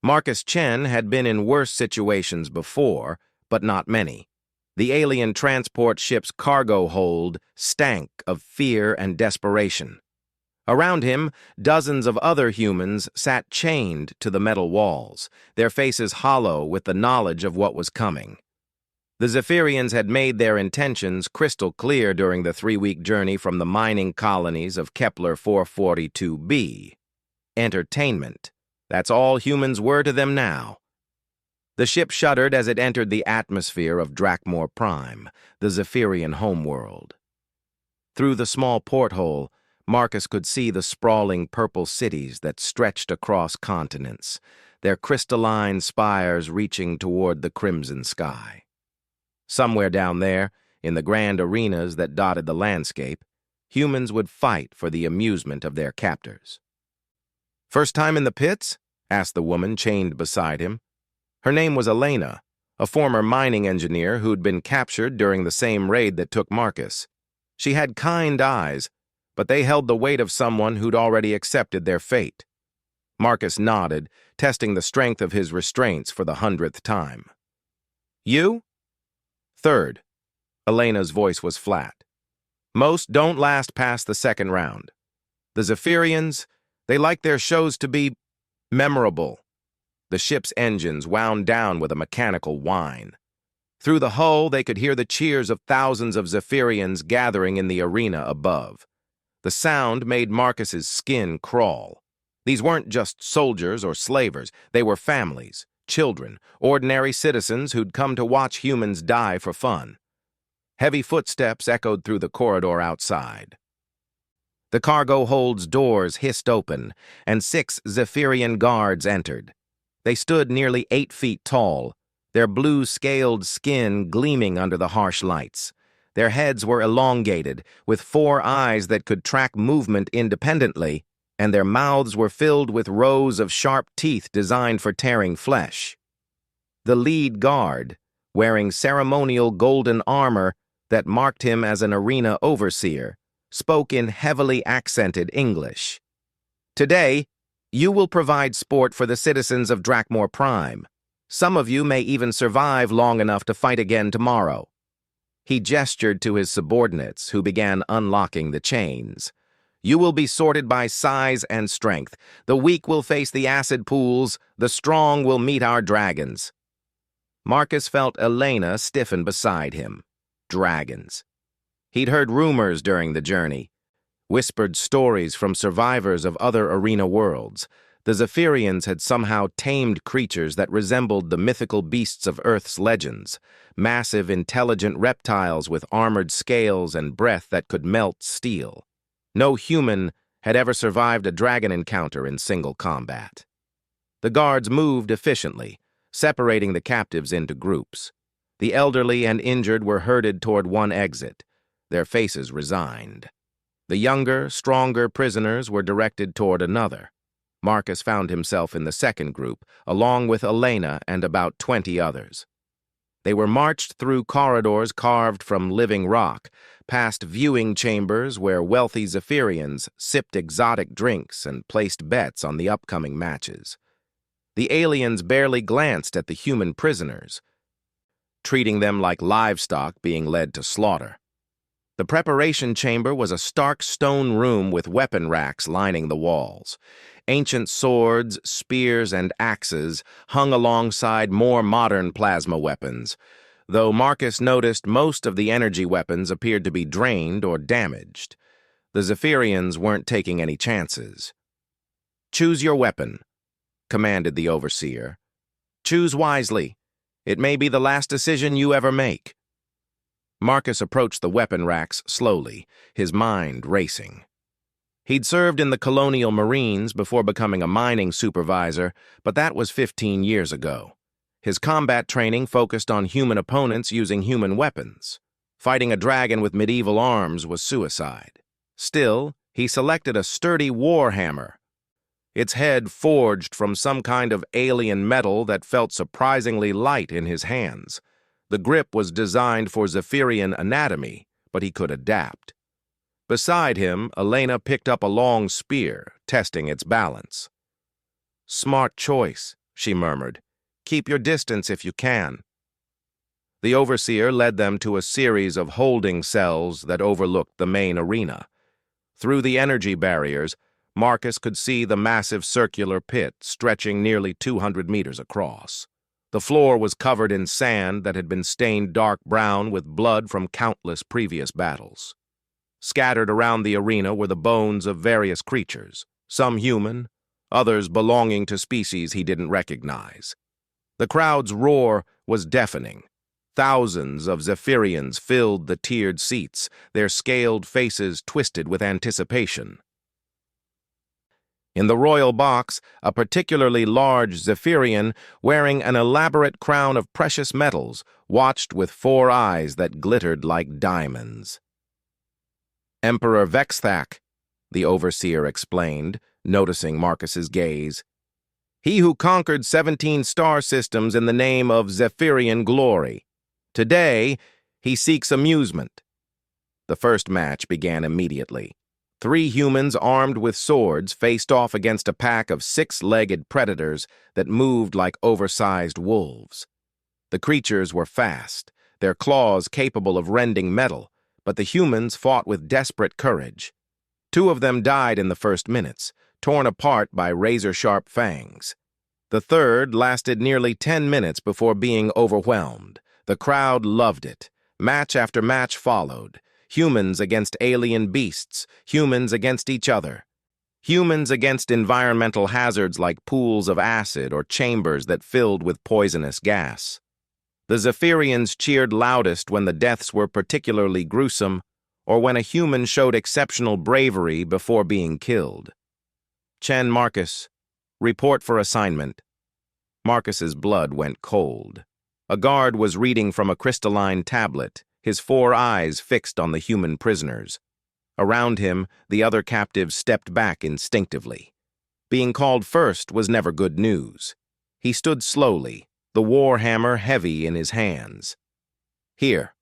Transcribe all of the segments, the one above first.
Marcus Chen had been in worse situations before, but not many. The alien transport ship's cargo hold stank of fear and desperation. Around him, dozens of other humans sat chained to the metal walls, their faces hollow with the knowledge of what was coming. The Zephyrians had made their intentions crystal clear during the 3-week journey from the mining colonies of Kepler 442b. Entertainment. That's all humans were to them now. The ship shuddered as it entered the atmosphere of Drakmor Prime, the Zephyrian homeworld. Through the small porthole, Marcus could see the sprawling purple cities that stretched across continents, their crystalline spires reaching toward the crimson sky. Somewhere down there, in the grand arenas that dotted the landscape, humans would fight for the amusement of their captors. "First time in the pits?" asked the woman chained beside him. Her name was Elena, a former mining engineer who'd been captured during the same raid that took Marcus. She had kind eyes, but they held the weight of someone who'd already accepted their fate. Marcus nodded, testing the strength of his restraints for the 100th time. "You?" "Third." Elena's voice was flat. "Most don't last past the second round. The Zephyrians, they like their shows to be memorable." The ship's engines wound down with a mechanical whine. Through the hull, they could hear the cheers of thousands of Zephyrians gathering in the arena above. The sound made Marcus's skin crawl. These weren't just soldiers or slavers. They were families, children, ordinary citizens who'd come to watch humans die for fun. Heavy footsteps echoed through the corridor outside. The cargo hold's doors hissed open, and 6 Zephyrian guards entered. They stood nearly 8 feet tall, their blue-scaled skin gleaming under the harsh lights. Their heads were elongated, with 4 eyes that could track movement independently, and their mouths were filled with rows of sharp teeth designed for tearing flesh. The lead guard, wearing ceremonial golden armor that marked him as an arena overseer, spoke in heavily accented English. "Today, you will provide sport for the citizens of Drakmor Prime. Some of you may even survive long enough to fight again tomorrow." He gestured to his subordinates, who began unlocking the chains. "You will be sorted by size and strength. The weak will face the acid pools, the strong will meet our dragons." Marcus felt Elena stiffen beside him. Dragons. He'd heard rumors during the journey, whispered stories from survivors of other arena worlds. The Zephyrians had somehow tamed creatures that resembled the mythical beasts of Earth's legends, massive, intelligent reptiles with armored scales and breath that could melt steel. No human had ever survived a dragon encounter in single combat. The guards moved efficiently, separating the captives into groups. The elderly and injured were herded toward one exit, their faces resigned. The younger, stronger prisoners were directed toward another. Marcus found himself in the second group, along with Elena and about 20 others. They were marched through corridors carved from living rock, past viewing chambers where wealthy Zephyrians sipped exotic drinks and placed bets on the upcoming matches. The aliens barely glanced at the human prisoners, treating them like livestock being led to slaughter. The preparation chamber was a stark stone room with weapon racks lining the walls. Ancient swords, spears, and axes hung alongside more modern plasma weapons, though Marcus noticed most of the energy weapons appeared to be drained or damaged. The Zephyrians weren't taking any chances. "Choose your weapon," commanded the overseer. "Choose wisely. It may be the last decision you ever make." Marcus approached the weapon racks slowly, his mind racing. He'd served in the Colonial Marines before becoming a mining supervisor, but that was 15 years ago. His combat training focused on human opponents using human weapons. Fighting a dragon with medieval arms was suicide. Still, he selected a sturdy warhammer, its head forged from some kind of alien metal that felt surprisingly light in his hands. The grip was designed for Zephyrian anatomy, but he could adapt. Beside him, Elena picked up a long spear, testing its balance. "Smart choice," she murmured. "Keep your distance if you can." The overseer led them to a series of holding cells that overlooked the main arena. Through the energy barriers, Marcus could see the massive circular pit stretching nearly 200 meters across. The floor was covered in sand that had been stained dark brown with blood from countless previous battles. Scattered around the arena were the bones of various creatures, some human, others belonging to species he didn't recognize. The crowd's roar was deafening. Thousands of Zephyrians filled the tiered seats, their scaled faces twisted with anticipation. In the royal box, a particularly large Zephyrian, wearing an elaborate crown of precious metals, watched with 4 eyes that glittered like diamonds. "Emperor Vexthak," the overseer explained, noticing Marcus's gaze. "He who conquered 17 star systems in the name of Zephyrian glory. Today, he seeks amusement." The first match began immediately. 3 humans armed with swords faced off against a pack of 6-legged predators that moved like oversized wolves. The creatures were fast, their claws capable of rending metal, but the humans fought with desperate courage. 2 of them died in the first minutes, torn apart by razor-sharp fangs. The third lasted nearly 10 minutes before being overwhelmed. The crowd loved it. Match after match followed. Humans against alien beasts, humans against each other. Humans against environmental hazards like pools of acid or chambers that filled with poisonous gas. The Zephyrians cheered loudest when the deaths were particularly gruesome or when a human showed exceptional bravery before being killed. "Chen Marcus, report for assignment." Marcus's blood went cold. A guard was reading from a crystalline tablet, his 4 eyes fixed on the human prisoners. Around him, the other captives stepped back instinctively. Being called first was never good news. He stood slowly, the war hammer heavy in his hands. "Here."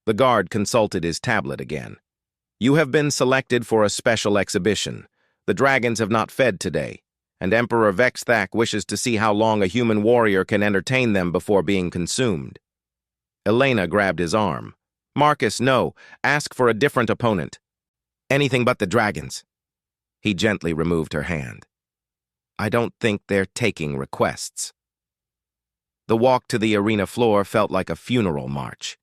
The guard consulted his tablet again. "You have been selected for a special exhibition. The dragons have not fed today, and Emperor Vexthak wishes to see how long a human warrior can entertain them before being consumed." Elena grabbed his arm. "Marcus, no. Ask for a different opponent. Anything but the dragons." He gently removed her hand. "I don't think they're taking requests." The walk to the arena floor felt like a funeral march.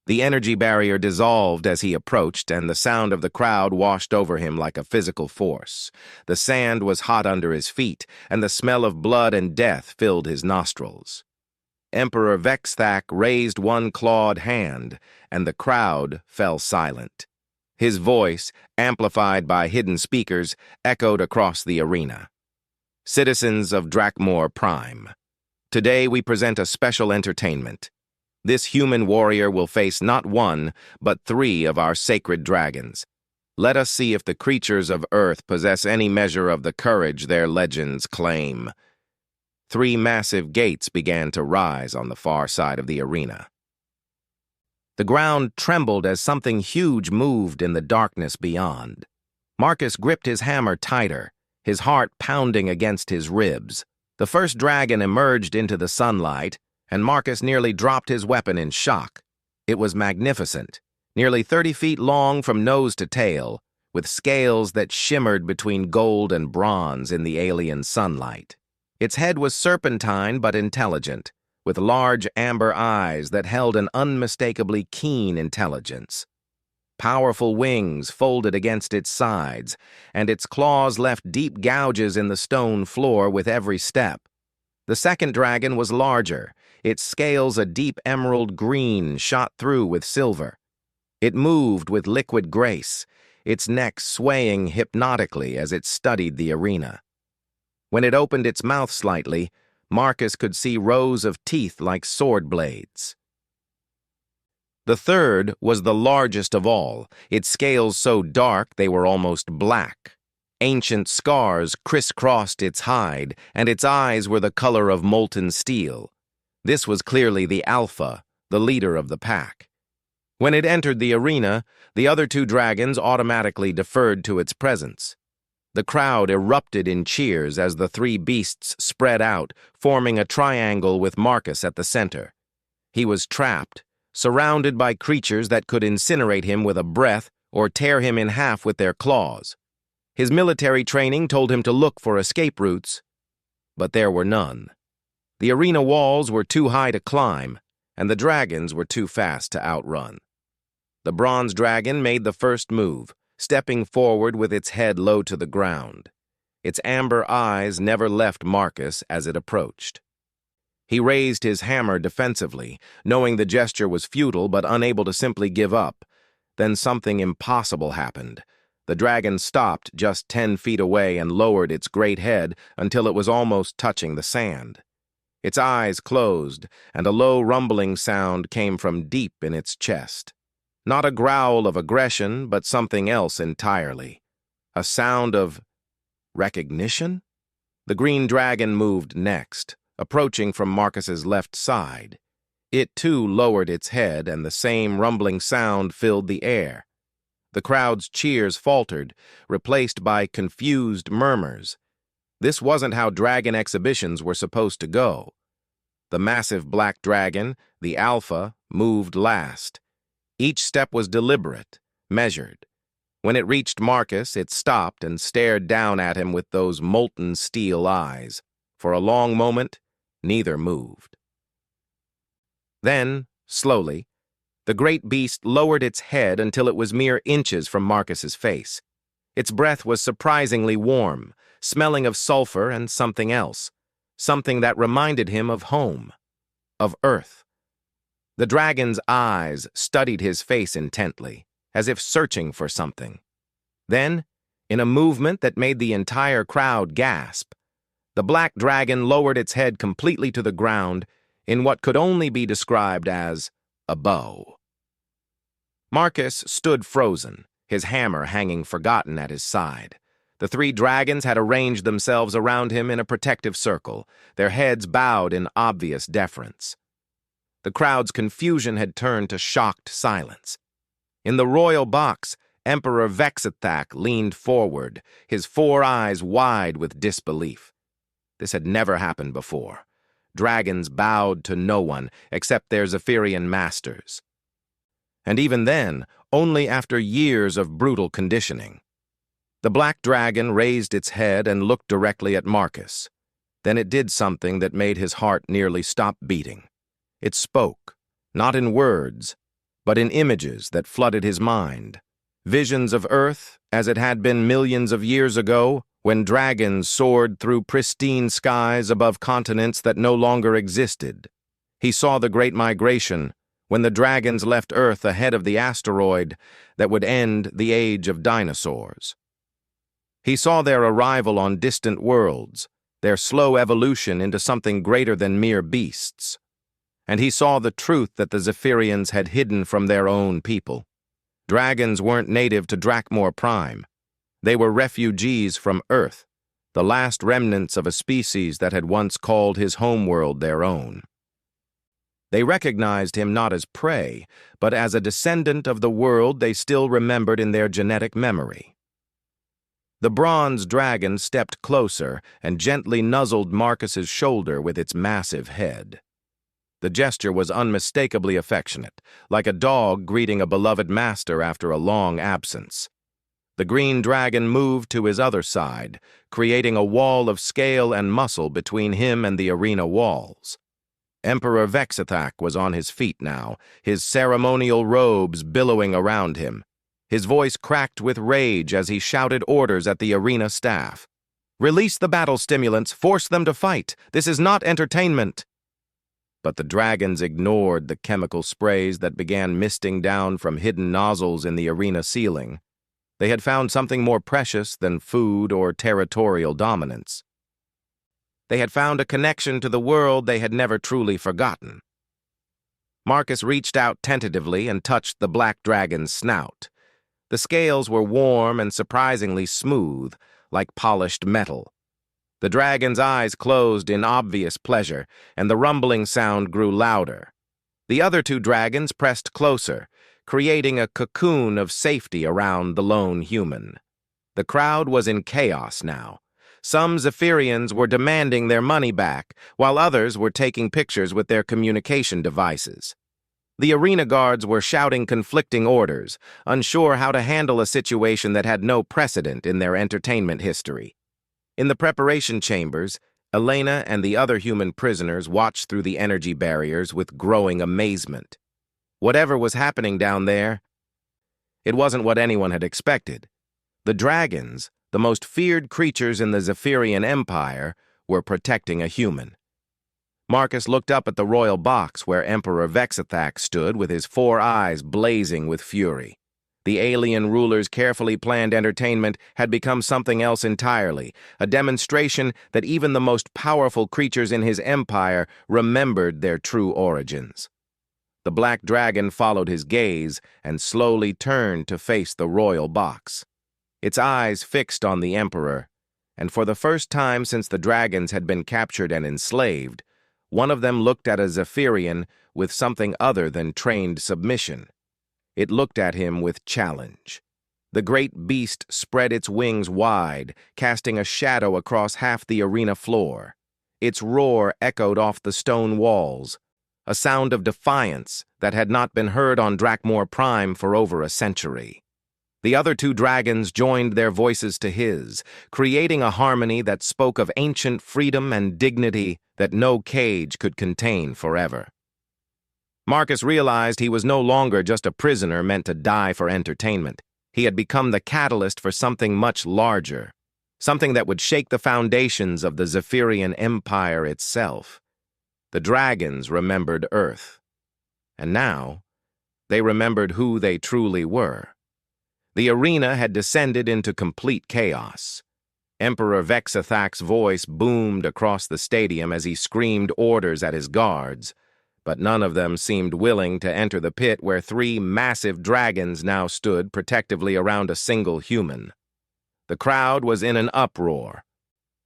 The energy barrier dissolved as he approached, and the sound of the crowd washed over him like a physical force. The sand was hot under his feet, and the smell of blood and death filled his nostrils. Emperor Vexthak raised one clawed hand, and the crowd fell silent. His voice, amplified by hidden speakers, echoed across the arena. "Citizens of Drakmor Prime, today we present a special entertainment. This human warrior will face not 1, but 3 of our sacred dragons. Let us see if the creatures of Earth possess any measure of the courage their legends claim." 3 massive gates began to rise on the far side of the arena. The ground trembled as something huge moved in the darkness beyond. Marcus gripped his hammer tighter, his heart pounding against his ribs. The first dragon emerged into the sunlight, and Marcus nearly dropped his weapon in shock. It was magnificent, nearly 30 feet long from nose to tail, with scales that shimmered between gold and bronze in the alien sunlight. Its head was serpentine but intelligent, with large amber eyes that held an unmistakably keen intelligence. Powerful wings folded against its sides, and its claws left deep gouges in the stone floor with every step. The second dragon was larger, its scales a deep emerald green shot through with silver. It moved with liquid grace, its neck swaying hypnotically as it studied the arena. When it opened its mouth slightly, Marcus could see rows of teeth like sword blades. The third was the largest of all, its scales so dark they were almost black. Ancient scars crisscrossed its hide, and its eyes were the color of molten steel. This was clearly the Alpha, the leader of the pack. When it entered the arena, the other 2 dragons automatically deferred to its presence. The crowd erupted in cheers as the three beasts spread out, forming a triangle with Marcus at the center. He was trapped, surrounded by creatures that could incinerate him with a breath or tear him in half with their claws. His military training told him to look for escape routes, but there were none. The arena walls were too high to climb, and the dragons were too fast to outrun. The bronze dragon made the first move, stepping forward with its head low to the ground. Its amber eyes never left Marcus as it approached. He raised his hammer defensively, knowing the gesture was futile but unable to simply give up. Then something impossible happened. The dragon stopped just 10 feet away and lowered its great head until it was almost touching the sand. Its eyes closed, and a low rumbling sound came from deep in its chest. Not a growl of aggression, but something else entirely. A sound of recognition? The green dragon moved next, approaching from Marcus's left side. It too lowered its head, and the same rumbling sound filled the air. The crowd's cheers faltered, replaced by confused murmurs. This wasn't how dragon exhibitions were supposed to go. The massive black dragon, the Alpha, moved last. Each step was deliberate, measured. When it reached Marcus, it stopped and stared down at him with those molten steel eyes. For a long moment, neither moved. Then, slowly, the great beast lowered its head until it was mere inches from Marcus's face. Its breath was surprisingly warm, smelling of sulfur and something else, something that reminded him of home, of Earth. The dragon's eyes studied his face intently, as if searching for something. Then, in a movement that made the entire crowd gasp, the black dragon lowered its head completely to the ground in what could only be described as a bow. Marcus stood frozen, his hammer hanging forgotten at his side. The three dragons had arranged themselves around him in a protective circle, their heads bowed in obvious deference. The crowd's confusion had turned to shocked silence. In the royal box, Emperor Vexithak leaned forward, his 4 eyes wide with disbelief. This had never happened before. Dragons bowed to no one except their Zephyrian masters. And even then, only after years of brutal conditioning. The black dragon raised its head and looked directly at Marcus. Then it did something that made his heart nearly stop beating. It spoke, not in words, but in images that flooded his mind. Visions of Earth, as it had been millions of years ago, when dragons soared through pristine skies above continents that no longer existed. He saw the Great Migration, when the dragons left Earth ahead of the asteroid that would end the age of dinosaurs. He saw their arrival on distant worlds, their slow evolution into something greater than mere beasts. And he saw the truth that the Zephyrians had hidden from their own people. Dragons weren't native to Drakmor Prime. They were refugees from Earth, the last remnants of a species that had once called his homeworld their own. They recognized him not as prey, but as a descendant of the world they still remembered in their genetic memory. The bronze dragon stepped closer and gently nuzzled Marcus's shoulder with its massive head. The gesture was unmistakably affectionate, like a dog greeting a beloved master after a long absence. The green dragon moved to his other side, creating a wall of scale and muscle between him and the arena walls. Emperor Vexithak was on his feet now, his ceremonial robes billowing around him. His voice cracked with rage as he shouted orders at the arena staff. "Release the battle stimulants, force them to fight. This is not entertainment." But the dragons ignored the chemical sprays that began misting down from hidden nozzles in the arena ceiling. They had found something more precious than food or territorial dominance. They had found a connection to the world they had never truly forgotten. Marcus reached out tentatively and touched the black dragon's snout. The scales were warm and surprisingly smooth, like polished metal. The dragon's eyes closed in obvious pleasure, and the rumbling sound grew louder. The other 2 dragons pressed closer, creating a cocoon of safety around the lone human. The crowd was in chaos now. Some Zephyrians were demanding their money back, while others were taking pictures with their communication devices. The arena guards were shouting conflicting orders, unsure how to handle a situation that had no precedent in their entertainment history. In the preparation chambers, Elena and the other human prisoners watched through the energy barriers with growing amazement. Whatever was happening down there, it wasn't what anyone had expected. The dragons, the most feared creatures in the Zephyrian Empire, were protecting a human. Marcus looked up at the royal box where Emperor Vexithax stood with his 4 eyes blazing with fury. The alien ruler's carefully planned entertainment had become something else entirely, a demonstration that even the most powerful creatures in his empire remembered their true origins. The black dragon followed his gaze and slowly turned to face the royal box. Its eyes fixed on the emperor, and for the first time since the dragons had been captured and enslaved, one of them looked at a Zephyrian with something other than trained submission. It looked at him with challenge. The great beast spread its wings wide, casting a shadow across half the arena floor. Its roar echoed off the stone walls, a sound of defiance that had not been heard on Drakmor Prime for over a century. The other 2 dragons joined their voices to his, creating a harmony that spoke of ancient freedom and dignity that no cage could contain forever. Marcus realized he was no longer just a prisoner meant to die for entertainment. He had become the catalyst for something much larger, something that would shake the foundations of the Zephyrian Empire itself. The dragons remembered Earth, and now they remembered who they truly were. The arena had descended into complete chaos. Emperor Vexithax's voice boomed across the stadium as he screamed orders at his guards, but none of them seemed willing to enter the pit where 3 massive dragons now stood protectively around a single human. The crowd was in an uproar,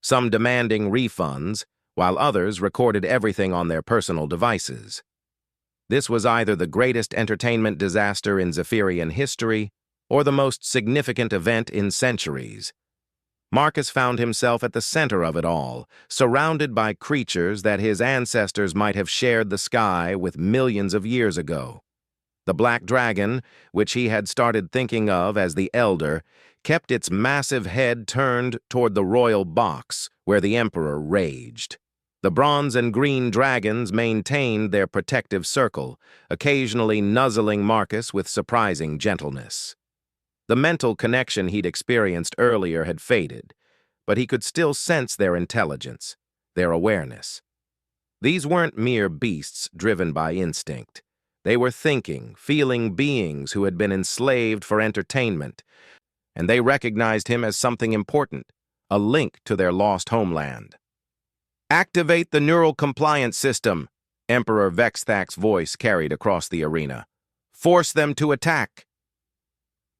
some demanding refunds, while others recorded everything on their personal devices. This was either the greatest entertainment disaster in Zephyrian history or the most significant event in centuries. Marcus found himself at the center of it all, surrounded by creatures that his ancestors might have shared the sky with millions of years ago. The black dragon, which he had started thinking of as the Elder, kept its massive head turned toward the royal box where the emperor raged. The bronze and green dragons maintained their protective circle, occasionally nuzzling Marcus with surprising gentleness. The mental connection he'd experienced earlier had faded, but he could still sense their intelligence, their awareness. These weren't mere beasts driven by instinct. They were thinking, feeling beings who had been enslaved for entertainment, and they recognized him as something important, a link to their lost homeland. "Activate the neural compliance system," Emperor Vexthax's voice carried across the arena. "Force them to attack."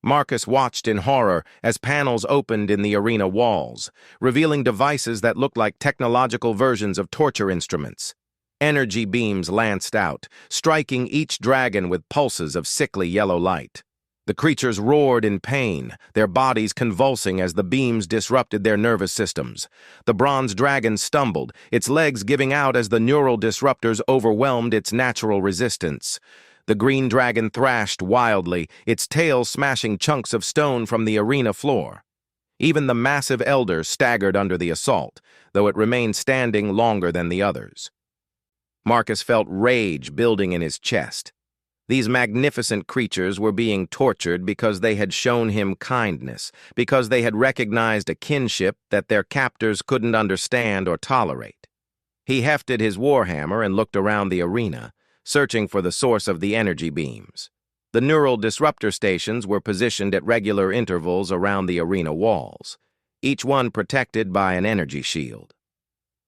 Marcus watched in horror as panels opened in the arena walls, revealing devices that looked like technological versions of torture instruments. Energy beams lanced out, striking each dragon with pulses of sickly yellow light. The creatures roared in pain, their bodies convulsing as the beams disrupted their nervous systems. The bronze dragon stumbled, its legs giving out as the neural disruptors overwhelmed its natural resistance. The green dragon thrashed wildly, its tail smashing chunks of stone from the arena floor. Even the massive elder staggered under the assault, though it remained standing longer than the others. Marcus felt rage building in his chest. These magnificent creatures were being tortured because they had shown him kindness, because they had recognized a kinship that their captors couldn't understand or tolerate. He hefted his warhammer and looked around the arena, searching for the source of the energy beams. The neural disruptor stations were positioned at regular intervals around the arena walls, each one protected by an energy shield.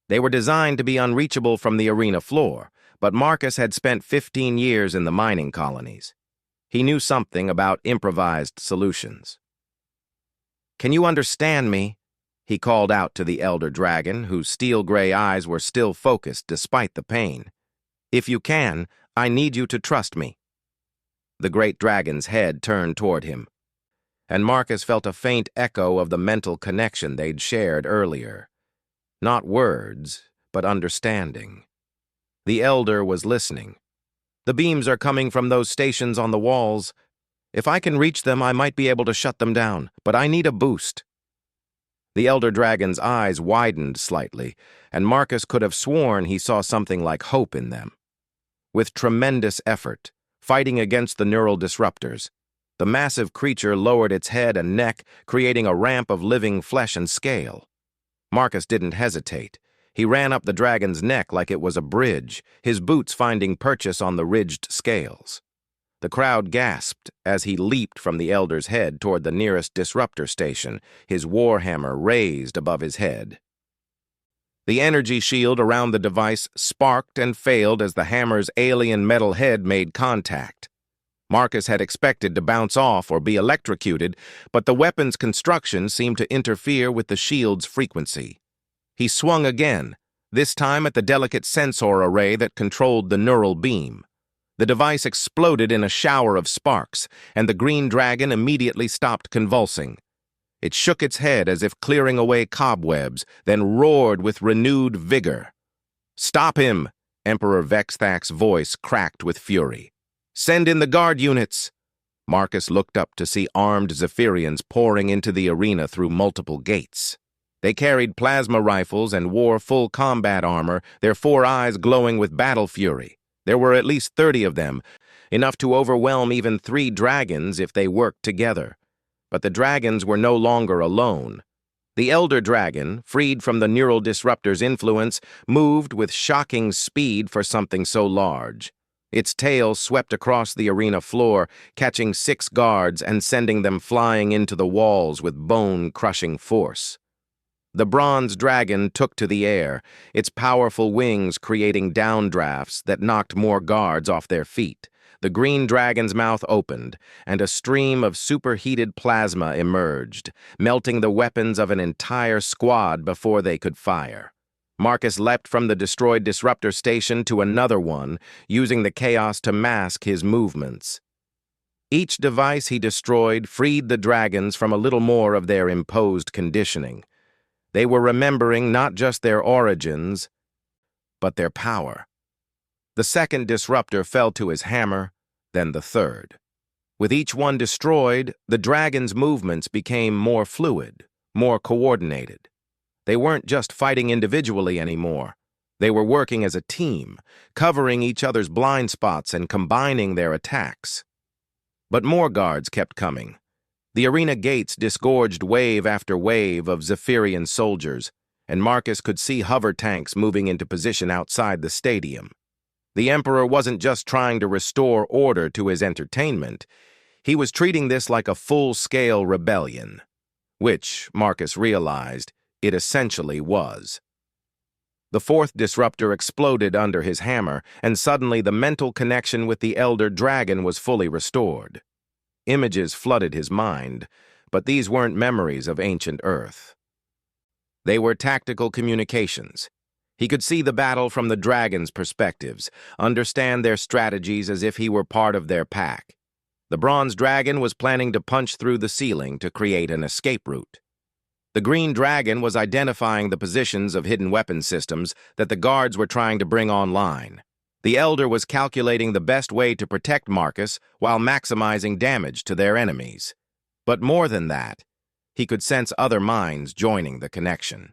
They were designed to be unreachable from the arena floor, but Marcus had spent 15 years in the mining colonies. He knew something about improvised solutions. "Can you understand me?" he called out to the elder dragon, whose steel-gray eyes were still focused despite the pain. "If you can, I need you to trust me." The great dragon's head turned toward him. and Marcus felt a faint echo of the mental connection they'd shared earlier. Not words, but understanding. The Elder was listening. "The beams are coming from those stations on the walls. If I can reach them, I might be able to shut them down, but I need a boost." The Elder Dragon's eyes widened slightly, and Marcus could have sworn he saw something like hope in them. With tremendous effort, fighting against the neural disruptors, the massive creature lowered its head and neck, creating a ramp of living flesh and scale. Marcus didn't hesitate. He ran up the dragon's neck like it was a bridge, his boots finding purchase on the ridged scales. The crowd gasped as he leaped from the Elder's head toward the nearest disruptor station, his warhammer raised above his head. The energy shield around the device sparked and failed as the hammer's alien metal head made contact. Marcus had expected to bounce off or be electrocuted, but the weapon's construction seemed to interfere with the shield's frequency. He swung again, this time at the delicate sensor array that controlled the neural beam. The device exploded in a shower of sparks, and the green dragon immediately stopped convulsing. It shook its head as if clearing away cobwebs, then roared with renewed vigor. "Stop him!" Emperor Vexthak's voice cracked with fury. "Send in the guard units!" Marcus looked up to see armed Zephyrians pouring into the arena through multiple gates. They carried plasma rifles and wore full combat armor, their 4 eyes glowing with battle fury. There were at least 30 of them, enough to overwhelm even 3 dragons if they worked together. But the dragons were no longer alone. The Elder Dragon, freed from the neural disruptor's influence, moved with shocking speed for something so large. Its tail swept across the arena floor, catching 6 guards and sending them flying into the walls with bone-crushing force. The bronze dragon took to the air, its powerful wings creating downdrafts that knocked more guards off their feet. The green dragon's mouth opened, and a stream of superheated plasma emerged, melting the weapons of an entire squad before they could fire. Marcus leapt from the destroyed disruptor station to another one, using the chaos to mask his movements. Each device he destroyed freed the dragons from a little more of their imposed conditioning. They were remembering not just their origins, but their power. The second disruptor fell to his hammer, then the third. With each one destroyed, the dragon's movements became more fluid, more coordinated. They weren't just fighting individually anymore. They were working as a team, covering each other's blind spots and combining their attacks. But more guards kept coming. The arena gates disgorged wave after wave of Zephyrian soldiers, and Marcus could see hover tanks moving into position outside the stadium. The Emperor wasn't just trying to restore order to his entertainment. He was treating this like a full-scale rebellion, which, Marcus realized, it essentially was. The 4th disruptor exploded under his hammer, and suddenly the mental connection with the Elder Dragon was fully restored. Images flooded his mind, but these weren't memories of ancient Earth. They were tactical communications. He could see the battle from the dragons' perspectives, understand their strategies as if he were part of their pack. The bronze dragon was planning to punch through the ceiling to create an escape route. The green dragon was identifying the positions of hidden weapon systems that the guards were trying to bring online. The Elder was calculating the best way to protect Marcus while maximizing damage to their enemies. But more than that, he could sense other minds joining the connection.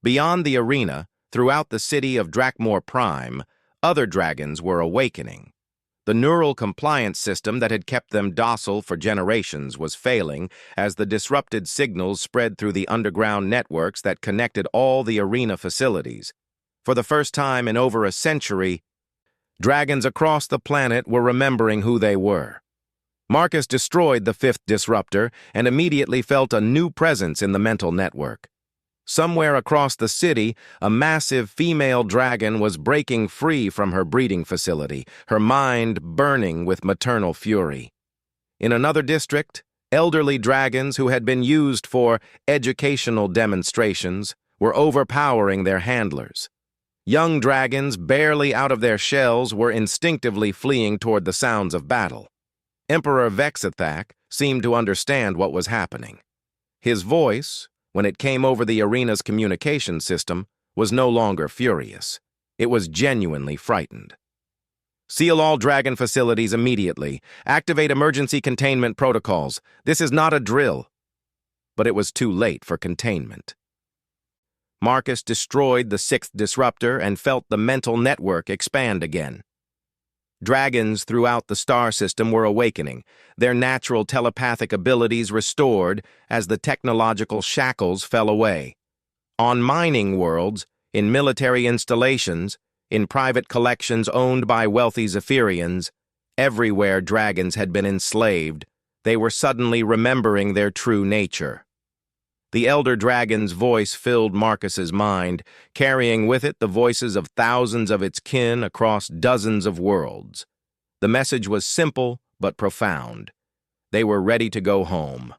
Beyond the arena, throughout the city of Drakmor Prime, other dragons were awakening. The neural compliance system that had kept them docile for generations was failing as the disrupted signals spread through the underground networks that connected all the arena facilities. For the first time in over a century, dragons across the planet were remembering who they were. Marcus destroyed the 5th disruptor and immediately felt a new presence in the mental network. Somewhere across the city, a massive female dragon was breaking free from her breeding facility, her mind burning with maternal fury. In another district, elderly dragons who had been used for educational demonstrations were overpowering their handlers. Young dragons, barely out of their shells, were instinctively fleeing toward the sounds of battle. Emperor Vexthak, seemed to understand what was happening. His voice, when it came over the arena's communication system, was no longer furious. It was genuinely frightened. "Seal all Dragon facilities immediately. Activate emergency containment protocols. This is not a drill." But it was too late for containment. Marcus destroyed the sixth disruptor and felt the mental network expand again. Dragons throughout the star system were awakening, their natural telepathic abilities restored as the technological shackles fell away. On mining worlds, in military installations, in private collections owned by wealthy Zephyrians, everywhere dragons had been enslaved, they were suddenly remembering their true nature. The elder dragon's voice filled Marcus's mind, carrying with it the voices of thousands of its kin across dozens of worlds. The message was simple but profound. They were ready to go home.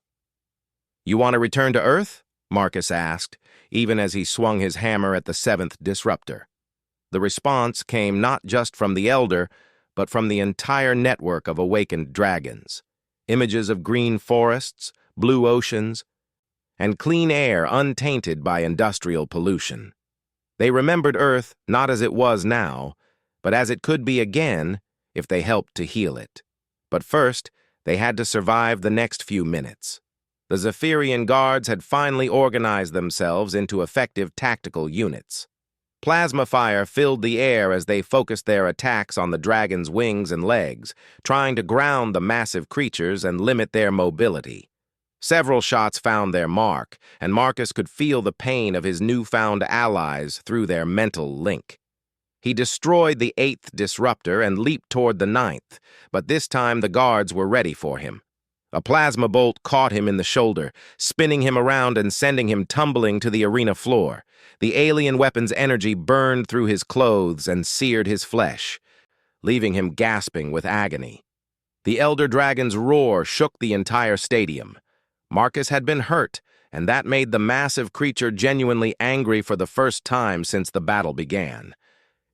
"You want to return to Earth?" Marcus asked, even as he swung his hammer at the seventh disruptor. The response came not just from the elder, but from the entire network of awakened dragons. Images of green forests, blue oceans, and clean air untainted by industrial pollution. They remembered Earth not as it was now, but as it could be again if they helped to heal it. But first, they had to survive the next few minutes. The Zephyrian guards had finally organized themselves into effective tactical units. Plasma fire filled the air as they focused their attacks on the dragon's wings and legs, trying to ground the massive creatures and limit their mobility. Several shots found their mark, and Marcus could feel the pain of his newfound allies through their mental link. He destroyed the eighth disruptor and leaped toward the ninth, but this time the guards were ready for him. A plasma bolt caught him in the shoulder, spinning him around and sending him tumbling to the arena floor. The alien weapon's energy burned through his clothes and seared his flesh, leaving him gasping with agony. The elder dragon's roar shook the entire stadium. Marcus had been hurt, and that made the massive creature genuinely angry for the first time since the battle began.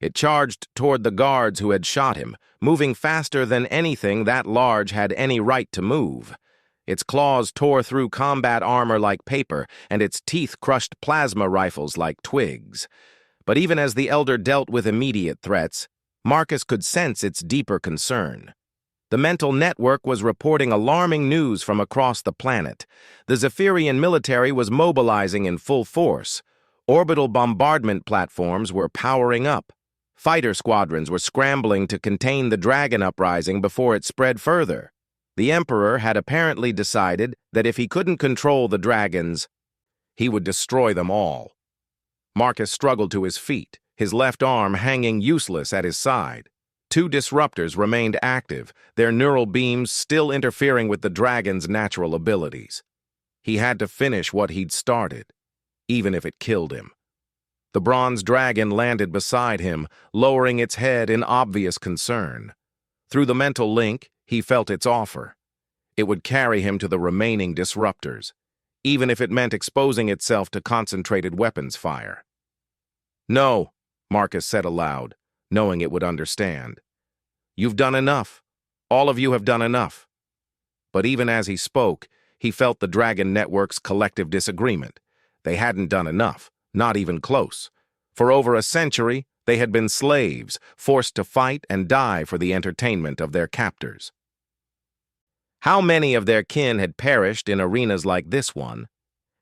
It charged toward the guards who had shot him, moving faster than anything that large had any right to move. Its claws tore through combat armor like paper, and its teeth crushed plasma rifles like twigs. But even as the elder dealt with immediate threats, Marcus could sense its deeper concern. The mental network was reporting alarming news from across the planet. The Zephyrian military was mobilizing in full force. Orbital bombardment platforms were powering up. Fighter squadrons were scrambling to contain the dragon uprising before it spread further. The Emperor had apparently decided that if he couldn't control the dragons, he would destroy them all. Marcus struggled to his feet, his left arm hanging useless at his side. Two disruptors remained active, their neural beams still interfering with the dragon's natural abilities. He had to finish what he'd started, even if it killed him. The bronze dragon landed beside him, lowering its head in obvious concern. Through the mental link, he felt its offer. It would carry him to the remaining disruptors, even if it meant exposing itself to concentrated weapons fire. "No," Marcus said aloud, knowing it would understand. "You've done enough. All of you have done enough." But even as he spoke, he felt the Dragon Network's collective disagreement. They hadn't done enough, not even close. For over a century, they had been slaves, forced to fight and die for the entertainment of their captors. How many of their kin had perished in arenas like this one?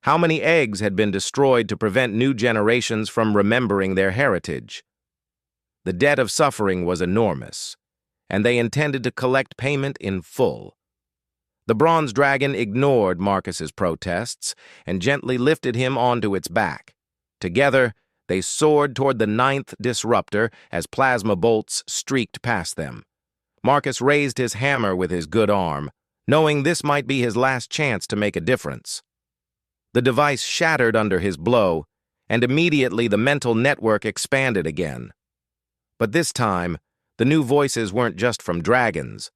How many eggs had been destroyed to prevent new generations from remembering their heritage? The debt of suffering was enormous, and they intended to collect payment in full. The bronze dragon ignored Marcus's protests and gently lifted him onto its back. Together, they soared toward the ninth disruptor as plasma bolts streaked past them. Marcus raised his hammer with his good arm, knowing this might be his last chance to make a difference. The device shattered under his blow, and immediately the mental network expanded again. But this time, the new voices weren't just from dragons.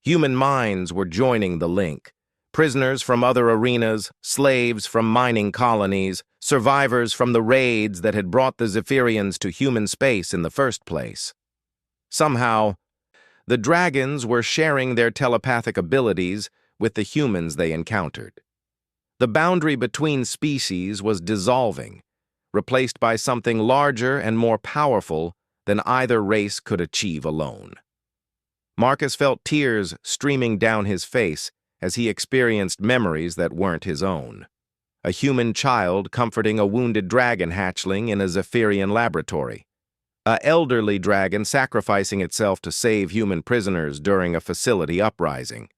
Human minds were joining the link. Prisoners from other arenas, slaves from mining colonies, survivors from the raids that had brought the Zephyrians to human space in the first place. Somehow, the dragons were sharing their telepathic abilities with the humans they encountered. The boundary between species was dissolving, replaced by something larger and more powerful than either race could achieve alone. Marcus felt tears streaming down his face as he experienced memories that weren't his own. A human child comforting a wounded dragon hatchling in a Zephyrian laboratory. An elderly dragon sacrificing itself to save human prisoners during a facility uprising.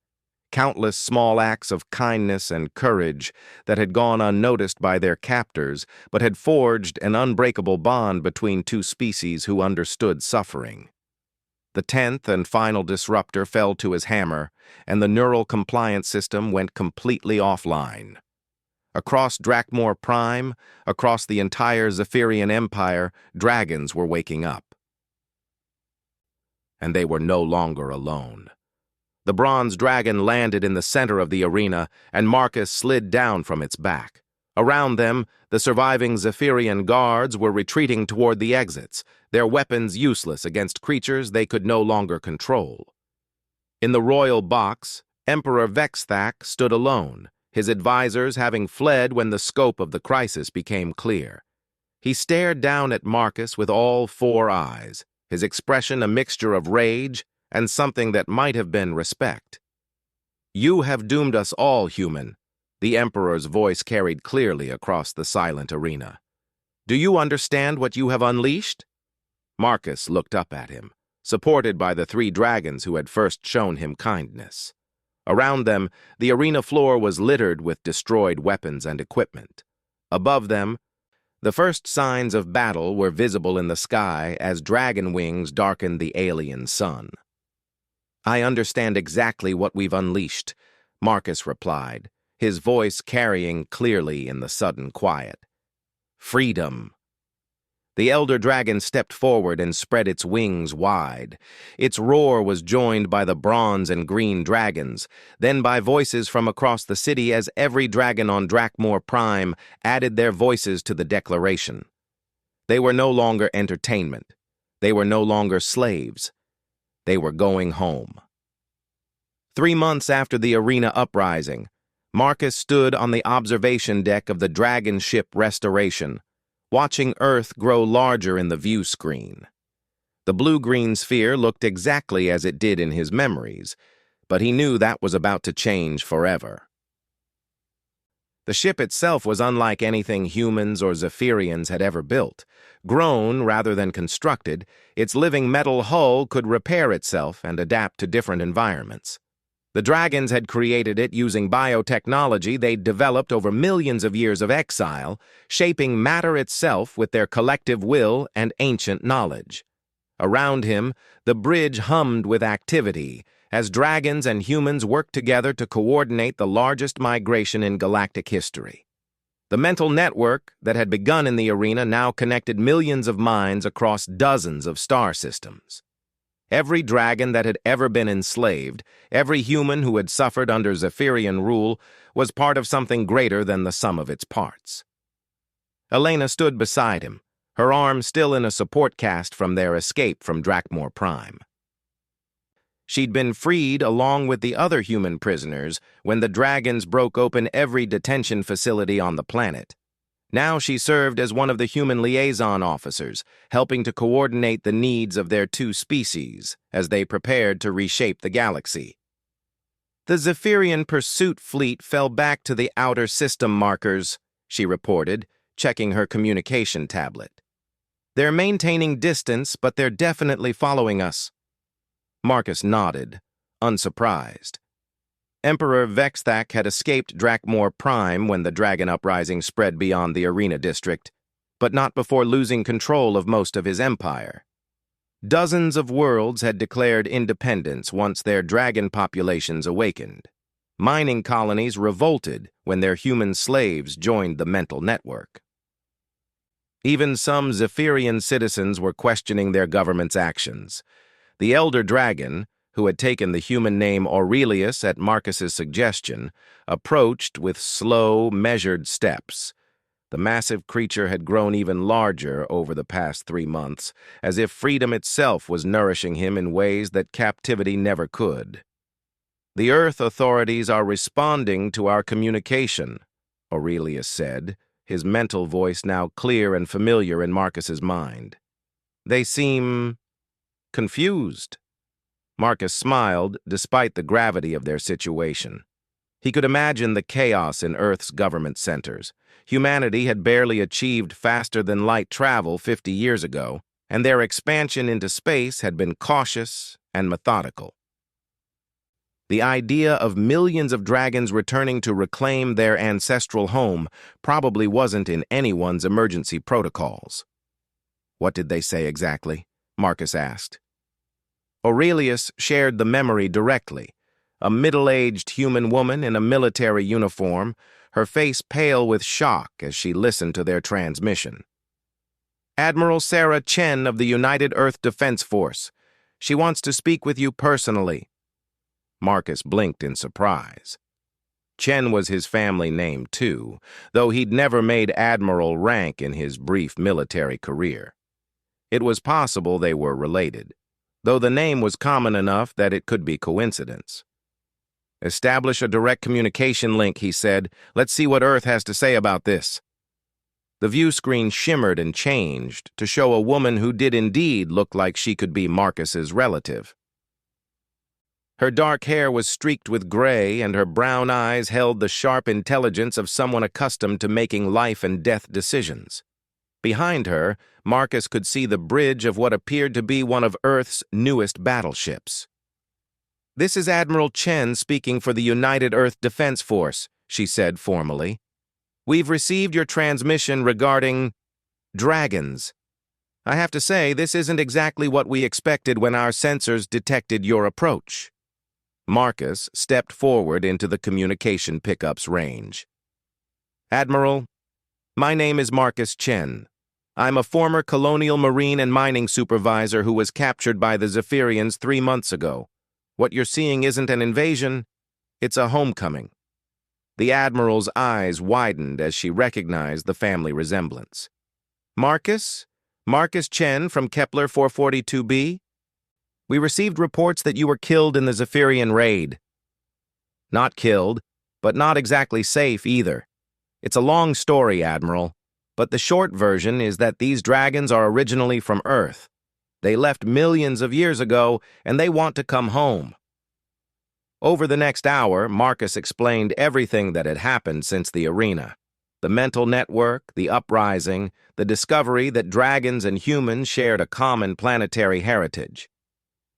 Countless small acts of kindness and courage that had gone unnoticed by their captors but had forged an unbreakable bond between two species who understood suffering. The 10th and final disruptor fell to his hammer, and the neural compliance system went completely offline. Across Drakmor Prime, across the entire Zephyrian Empire, dragons were waking up. And they were no longer alone. The bronze dragon landed in the center of the arena, and Marcus slid down from its back. Around them, the surviving Zephyrian guards were retreating toward the exits, their weapons useless against creatures they could no longer control. In the royal box, Emperor Vexthak stood alone, his advisors having fled when the scope of the crisis became clear. He stared down at Marcus with all four eyes, his expression a mixture of rage and something that might have been respect. "You have doomed us all, human," the Emperor's voice carried clearly across the silent arena. "Do you understand what you have unleashed?" Marcus looked up at him, supported by the three dragons who had first shown him kindness. Around them, the arena floor was littered with destroyed weapons and equipment. Above them, the first signs of battle were visible in the sky as dragon wings darkened the alien sun. "I understand exactly what we've unleashed," Marcus replied, his voice carrying clearly in the sudden quiet. "Freedom." The elder dragon stepped forward and spread its wings wide. Its roar was joined by the bronze and green dragons, then by voices from across the city as every dragon on Drakmor Prime added their voices to the declaration. They were no longer entertainment. They were no longer slaves. They were going home. 3 months after the arena uprising, Marcus stood on the observation deck of the dragon ship Restoration, watching Earth grow larger in the view screen. The blue-green sphere looked exactly as it did in his memories, but he knew that was about to change forever. The ship itself was unlike anything humans or Zephyrians had ever built. Grown rather than constructed, its living metal hull could repair itself and adapt to different environments. The dragons had created it using biotechnology they'd developed over millions of years of exile, shaping matter itself with their collective will and ancient knowledge. Around him, the bridge hummed with activity, as dragons and humans worked together to coordinate the largest migration in galactic history. The mental network that had begun in the arena now connected millions of minds across dozens of star systems. Every dragon that had ever been enslaved, every human who had suffered under Zephyrian rule, was part of something greater than the sum of its parts. Elena stood beside him, her arm still in a support cast from their escape from Drakmor Prime. She'd been freed along with the other human prisoners when the dragons broke open every detention facility on the planet. Now she served as one of the human liaison officers, helping to coordinate the needs of their two species as they prepared to reshape the galaxy. The Zephyrian pursuit fleet fell back to the outer system markers, she reported, checking her communication tablet. "They're maintaining distance, but they're definitely following us." Marcus nodded, unsurprised. Emperor Vexthak had escaped Drakmor Prime when the dragon uprising spread beyond the arena district, but not before losing control of most of his empire. Dozens of worlds had declared independence once their dragon populations awakened. Mining colonies revolted when their human slaves joined the mental network. Even some Zephyrian citizens were questioning their government's actions. The elder dragon, who had taken the human name Aurelius at Marcus's suggestion, approached with slow, measured steps. The massive creature had grown even larger over the past 3 months, as if freedom itself was nourishing him in ways that captivity never could. The Earth authorities are responding to our communication, Aurelius said, his mental voice now clear and familiar in Marcus's mind. They seem confused. Marcus smiled, despite the gravity of their situation. He could imagine the chaos in Earth's government centers. Humanity had barely achieved faster-than-light travel 50 years ago, and their expansion into space had been cautious and methodical. The idea of millions of dragons returning to reclaim their ancestral home probably wasn't in anyone's emergency protocols. What did they say exactly? Marcus asked. Aurelius shared the memory directly. A middle-aged human woman in a military uniform, her face pale with shock as she listened to their transmission. Admiral Sarah Chen of the United Earth Defense Force. She wants to speak with you personally. Marcus blinked in surprise. Chen was his family name, too, though he'd never made admiral rank in his brief military career. It was possible they were related, though the name was common enough that it could be coincidence. Establish a direct communication link, he said. Let's see what Earth has to say about this. The view screen shimmered and changed to show a woman who did indeed look like she could be Marcus's relative. Her dark hair was streaked with gray, and her brown eyes held the sharp intelligence of someone accustomed to making life-and-death decisions. Behind her, Marcus could see the bridge of what appeared to be one of Earth's newest battleships. "This is Admiral Chen speaking for the United Earth Defense Force," she said formally. "We've received your transmission regarding dragons. I have to say, this isn't exactly what we expected when our sensors detected your approach." Marcus stepped forward into the communication pickup's range. "Admiral, my name is Marcus Chen. I'm a former colonial marine and mining supervisor who was captured by the Zephyrians 3 months ago. What you're seeing isn't an invasion, it's a homecoming." The Admiral's eyes widened as she recognized the family resemblance. "Marcus? Marcus Chen from Kepler 442b? We received reports that you were killed in the Zephyrian raid." "Not killed, but not exactly safe either. It's a long story, Admiral, but the short version is that these dragons are originally from Earth. They left millions of years ago, and they want to come home." Over the next hour, Marcus explained everything that had happened since the arena. The mental network, the uprising, the discovery that dragons and humans shared a common planetary heritage.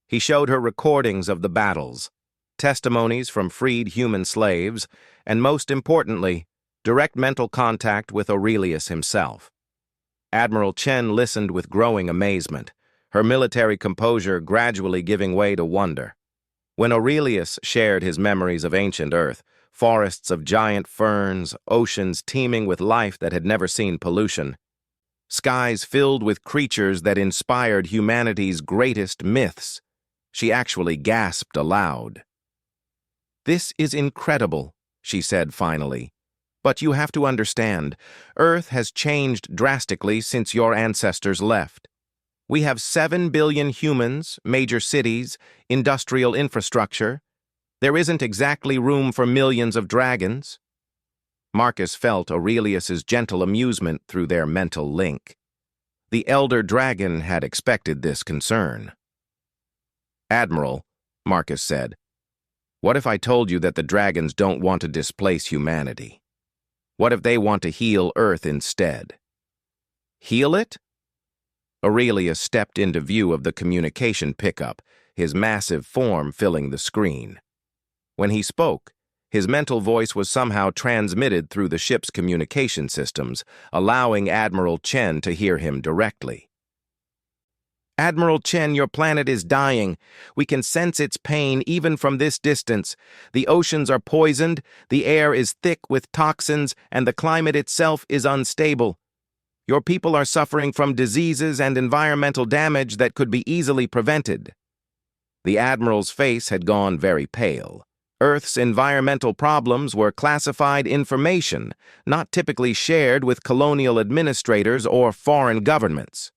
He showed her recordings of the battles, testimonies from freed human slaves, and most importantly, direct mental contact with Aurelius himself. Admiral Chen listened with growing amazement, her military composure gradually giving way to wonder. When Aurelius shared his memories of ancient Earth, forests of giant ferns, oceans teeming with life that had never seen pollution, skies filled with creatures that inspired humanity's greatest myths, she actually gasped aloud. "This is incredible," she said finally. "But you have to understand, Earth has changed drastically since your ancestors left. We have 7 billion humans, major cities, industrial infrastructure. There isn't exactly room for millions of dragons." Marcus felt Aurelius's gentle amusement through their mental link. The elder dragon had expected this concern. "Admiral," Marcus said, "what if I told you that the dragons don't want to displace humanity? What if they want to heal Earth instead?" "Heal it?" Aurelius stepped into view of the communication pickup, his massive form filling the screen. When he spoke, his mental voice was somehow transmitted through the ship's communication systems, allowing Admiral Chen to hear him directly. "Admiral Chen, your planet is dying. We can sense its pain even from this distance. The oceans are poisoned, the air is thick with toxins, and the climate itself is unstable. Your people are suffering from diseases and environmental damage that could be easily prevented." The Admiral's face had gone very pale. Earth's environmental problems were classified information, not typically shared with colonial administrators or foreign governments.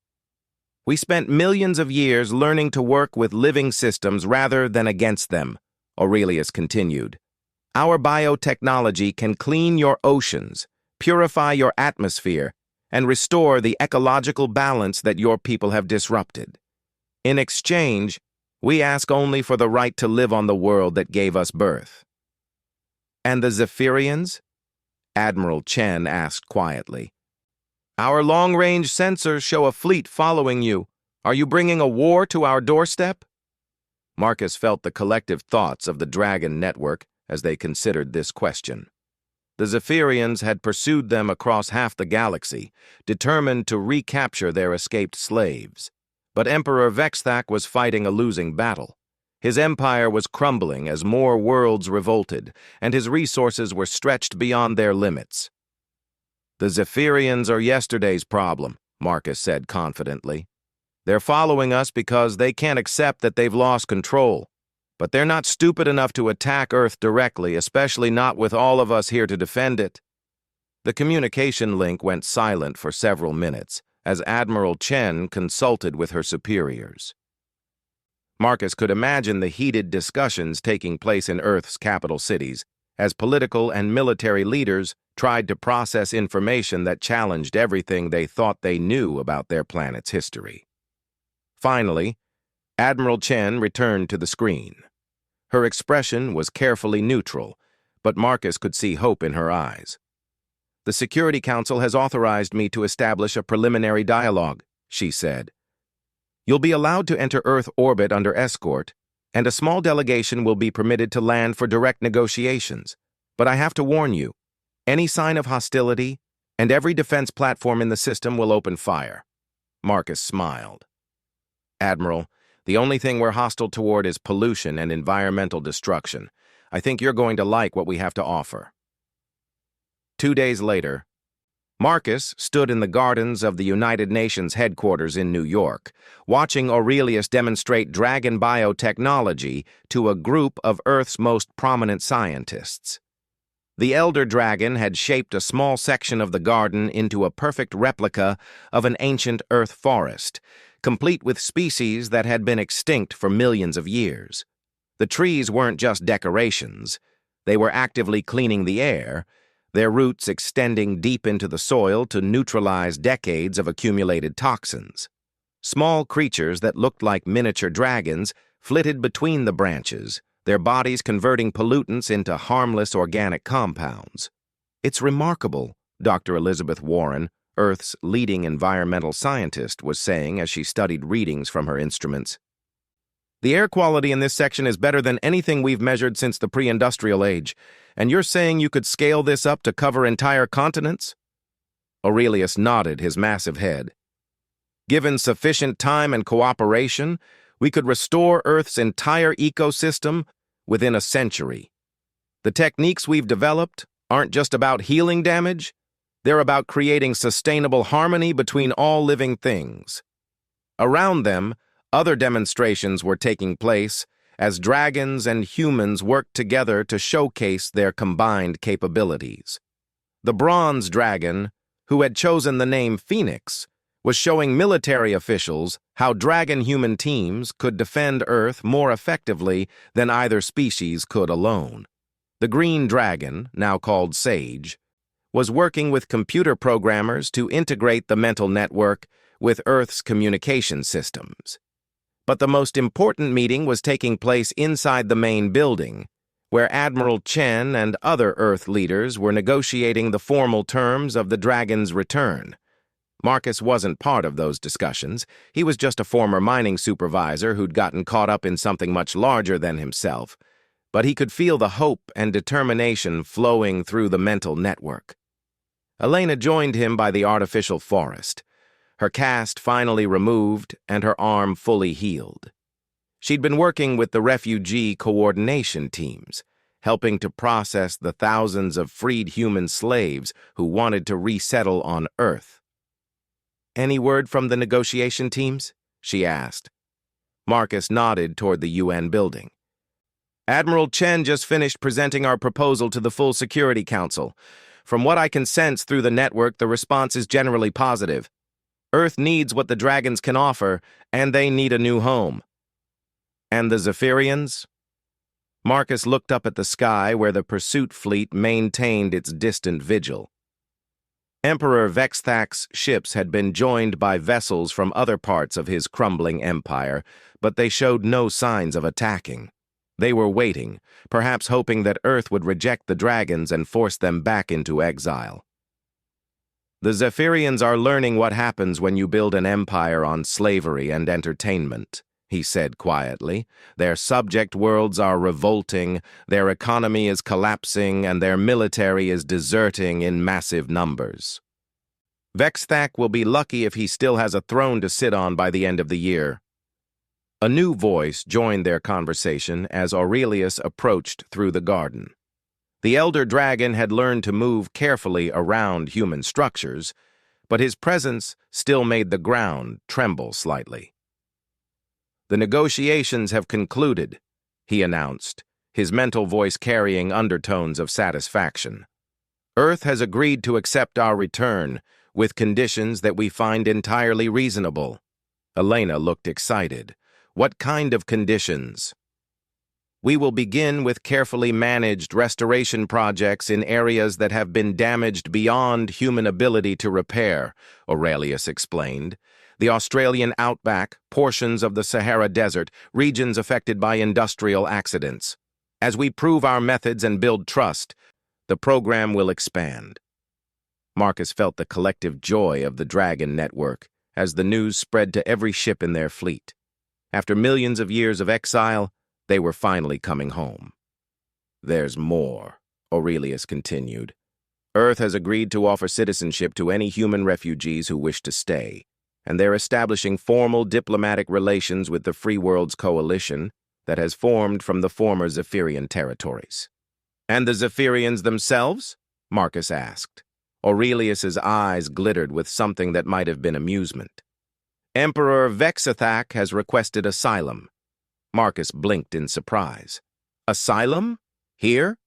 "We spent millions of years learning to work with living systems rather than against them," Aurelius continued. Our biotechnology can clean your oceans, purify your atmosphere, and restore the ecological balance that your people have disrupted. In exchange, we ask only for the right to live on the world that gave us birth. And the Zephyrians? Admiral Chen asked quietly. Our long-range sensors show a fleet following you. Are you bringing a war to our doorstep? Marcus felt the collective thoughts of the Dragon Network as they considered this question. The Zephyrians had pursued them across half the galaxy, determined to recapture their escaped slaves. But Emperor Vexthak was fighting a losing battle. His empire was crumbling as more worlds revolted, and his resources were stretched beyond their limits. The Zephyrians are yesterday's problem, Marcus said confidently. They're following us because they can't accept that they've lost control. But they're not stupid enough to attack Earth directly, especially not with all of us here to defend it. The communication link went silent for several minutes as Admiral Chen consulted with her superiors. Marcus could imagine the heated discussions taking place in Earth's capital cities as political and military leaders tried to process information that challenged everything they thought they knew about their planet's history. Finally, Admiral Chen returned to the screen. Her expression was carefully neutral, but Marcus could see hope in her eyes. The Security Council has authorized me to establish a preliminary dialogue, she said. You'll be allowed to enter Earth orbit under escort, and a small delegation will be permitted to land for direct negotiations. But I have to warn you, any sign of hostility, and every defense platform in the system will open fire. Marcus smiled. Admiral, the only thing we're hostile toward is pollution and environmental destruction. I think you're going to like what we have to offer. 2 days later, Marcus stood in the gardens of the United Nations headquarters in New York, watching Aurelius demonstrate dragon biotechnology to a group of Earth's most prominent scientists. The elder dragon had shaped a small section of the garden into a perfect replica of an ancient Earth forest, complete with species that had been extinct for millions of years. The trees weren't just decorations. They were actively cleaning the air, their roots extending deep into the soil to neutralize decades of accumulated toxins. Small creatures that looked like miniature dragons flitted between the branches, their bodies converting pollutants into harmless organic compounds. It's remarkable, Dr. Elizabeth Warren, Earth's leading environmental scientist, was saying as she studied readings from her instruments. The air quality in this section is better than anything we've measured since the pre-industrial age, and you're saying you could scale this up to cover entire continents? Aurelius nodded his massive head. Given sufficient time and cooperation, we could restore Earth's entire ecosystem within a century. The techniques we've developed aren't just about healing damage, they're about creating sustainable harmony between all living things. Around them, other demonstrations were taking place as dragons and humans worked together to showcase their combined capabilities. The bronze dragon, who had chosen the name Phoenix, was showing military officials how dragon-human teams could defend Earth more effectively than either species could alone. The green dragon, now called Sage, was working with computer programmers to integrate the mental network with Earth's communication systems. But the most important meeting was taking place inside the main building, where Admiral Chen and other Earth leaders were negotiating the formal terms of the dragon's return. Marcus wasn't part of those discussions. He was just a former mining supervisor who'd gotten caught up in something much larger than himself. But he could feel the hope and determination flowing through the mental network. Elena joined him by the artificial forest, her cast finally removed and her arm fully healed. She'd been working with the refugee coordination teams, helping to process the thousands of freed human slaves who wanted to resettle on Earth. "Any word from the negotiation teams?" she asked. Marcus nodded toward the UN building. "Admiral Chen just finished presenting our proposal to the full Security Council. From what I can sense through the network, the response is generally positive. Earth needs what the dragons can offer, and they need a new home." "And the Zephyrians?" Marcus looked up at the sky where the pursuit fleet maintained its distant vigil. Emperor Vexthak's ships had been joined by vessels from other parts of his crumbling empire, but they showed no signs of attacking. They were waiting, perhaps hoping that Earth would reject the dragons and force them back into exile. The Zephyrians are learning what happens when you build an empire on slavery and entertainment, he said quietly. Their subject worlds are revolting, their economy is collapsing, and their military is deserting in massive numbers. Vexthak will be lucky if he still has a throne to sit on by the end of the year. A new voice joined their conversation as Aurelius approached through the garden. The elder dragon had learned to move carefully around human structures, but his presence still made the ground tremble slightly. "The negotiations have concluded," he announced, his mental voice carrying undertones of satisfaction. "Earth has agreed to accept our return, with conditions that we find entirely reasonable." Elena looked excited. "What kind of conditions?" "We will begin with carefully managed restoration projects in areas that have been damaged beyond human ability to repair," Aurelius explained. "The Australian outback, portions of the Sahara Desert, regions affected by industrial accidents. As we prove our methods and build trust, the program will expand." Marcus felt the collective joy of the Dragon Network as the news spread to every ship in their fleet. After millions of years of exile, they were finally coming home. "There's more," Aurelius continued. "Earth has agreed to offer citizenship to any human refugees who wish to stay, and they're establishing formal diplomatic relations with the Free Worlds Coalition that has formed from the former Zephyrian territories." "And the Zephyrians themselves?" Marcus asked. Aurelius's eyes glittered with something that might have been amusement. "Emperor Vexthak has requested asylum." Marcus blinked in surprise. "Asylum? Here?"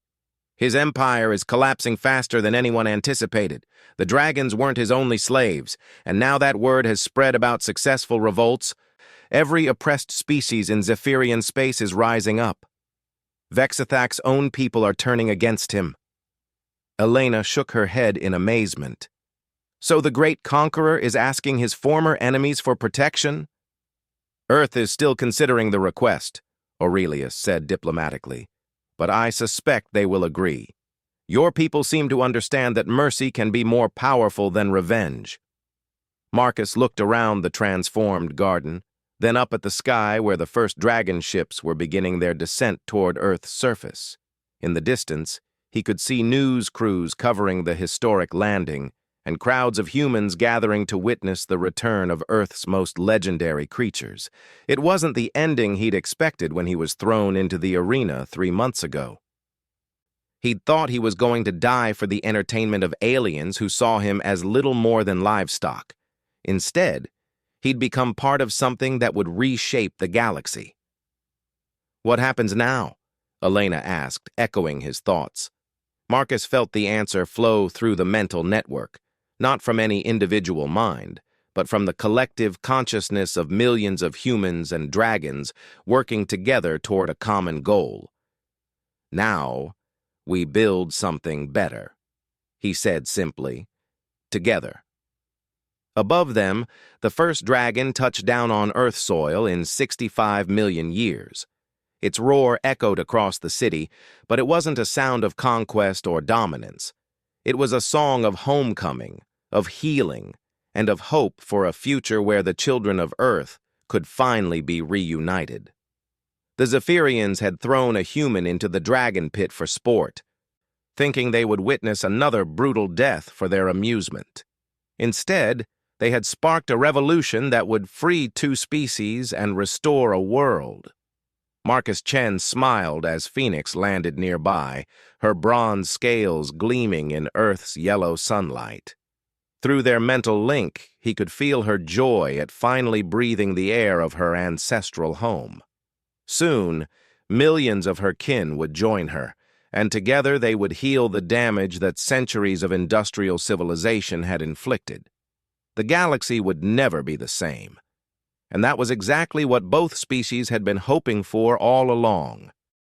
"His empire is collapsing faster than anyone anticipated. The dragons weren't his only slaves, and now that word has spread about successful revolts. Every oppressed species in Zephyrian space is rising up. Vexthak's own people are turning against him." Elena shook her head in amazement. "So the great conqueror is asking his former enemies for protection?" "Earth is still considering the request," Aurelius said diplomatically, "but I suspect they will agree. Your people seem to understand that mercy can be more powerful than revenge." Marcus looked around the transformed garden, then up at the sky where the first dragon ships were beginning their descent toward Earth's surface. In the distance, he could see news crews covering the historic landing and crowds of humans gathering to witness the return of Earth's most legendary creatures. It wasn't the ending he'd expected when he was thrown into the arena 3 months ago. He'd thought he was going to die for the entertainment of aliens who saw him as little more than livestock. Instead, he'd become part of something that would reshape the galaxy. "What happens now?" Elena asked, echoing his thoughts. Marcus felt the answer flow through the mental network, not from any individual mind, but from the collective consciousness of millions of humans and dragons working together toward a common goal. "Now, we build something better," he said simply. "Together." Above them, the first dragon touched down on Earth soil in 65 million years. Its roar echoed across the city, but it wasn't a sound of conquest or dominance. It was a song of homecoming, of healing, and of hope for a future where the children of Earth could finally be reunited. The Zephyrians had thrown a human into the dragon pit for sport, thinking they would witness another brutal death for their amusement. Instead, they had sparked a revolution that would free 2 species and restore a world. Marcus Chen smiled as Phoenix landed nearby, her bronze scales gleaming in Earth's yellow sunlight. Through their mental link, he could feel her joy at finally breathing the air of her ancestral home. Soon, millions of her kin would join her, and together they would heal the damage that centuries of industrial civilization had inflicted. The galaxy would never be the same. And that was exactly what both species had been hoping for all along.